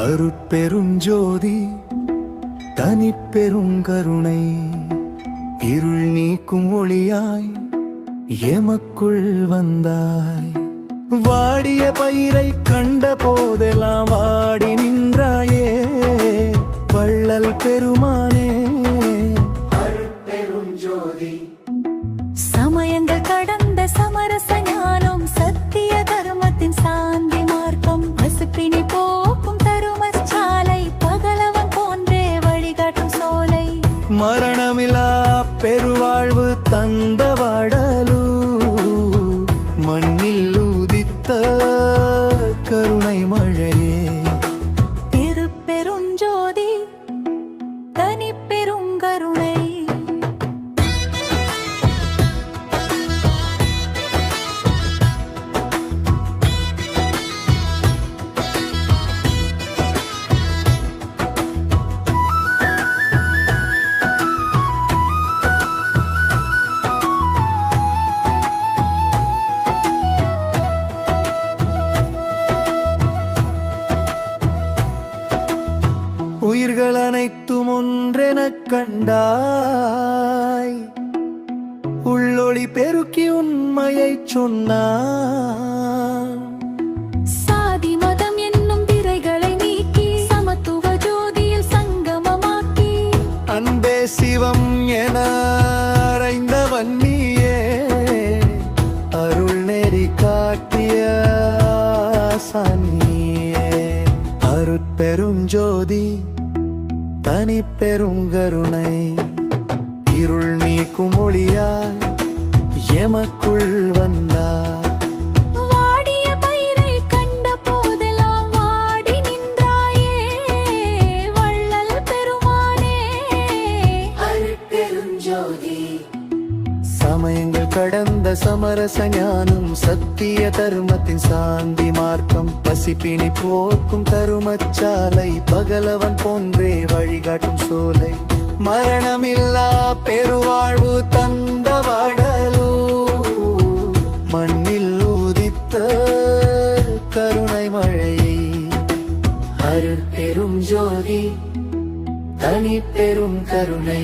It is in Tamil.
அருட்பெருஞ்சோதி தனிப்பெருங்கருணை இருள் நீக்கும் ஒளியாய் எமக்குள் வந்தாய். வாடிய பயிரை கண்ட போதெல்லாம் வாடி நின்றாயே வள்ளல் பெருமானே. அருட்பெருஞ்சோதி சமயங்கள் கடந்த சமரச ஞானம் சத்திய தர்மத்தின் சாந்தி மார்க்கம் பசுப்பினி போக்கும் தருமச்சாலை பகலவன் போன்றே வழிகாட்டும் சோலை மரணமிலா பெருவாழ்வு தந்த வாடலு மண்ணில் உதித்த கருணை மழையே. திருப்பெருஞ்சோதி தனிப்பெருங்கருணை உயிர்கள் அனைத்தும் ஒன்றெனக் கண்டாய் உள்ளொளி பெருக்கி உண்மையை சொன்னாய். சாதி மதம் என்னும் திரைகளை நீக்கி சமத்துவ ஜோதியில் சங்கமமாக்கி அன்பே சிவம் என அறைந்தவன் நீயே அருள் நெறி காட்டிய ஆசானியே. அருட்பெருஞ்சோதி தனிப்பெருங்கருணை இருள் நீக்கும் ஒளியாய் எமக்குள் வந்தாய். வாடிய பயிரை கண்ட போதெல்லாம் வாடி நின்றாயே வள்ளல் பெருமானே. அருட்பெருஞ்சோதி சமயங்கள் கடந்த சமரச ஞானம் சத்திய தர்மத்தின் சாந்தி மார்க்கம் பசிப்பினி போக்கும் தருமச்சாலை பகலவன் போன்றே வழிகாட்டும் சோலை மரணமில்லா பெருவாழ்வு தந்த வாடலு மண்ணில் உதித்த கருணை மழையை. அருட்பெருஞ்சோதி தனிப்பெரும் கருணை.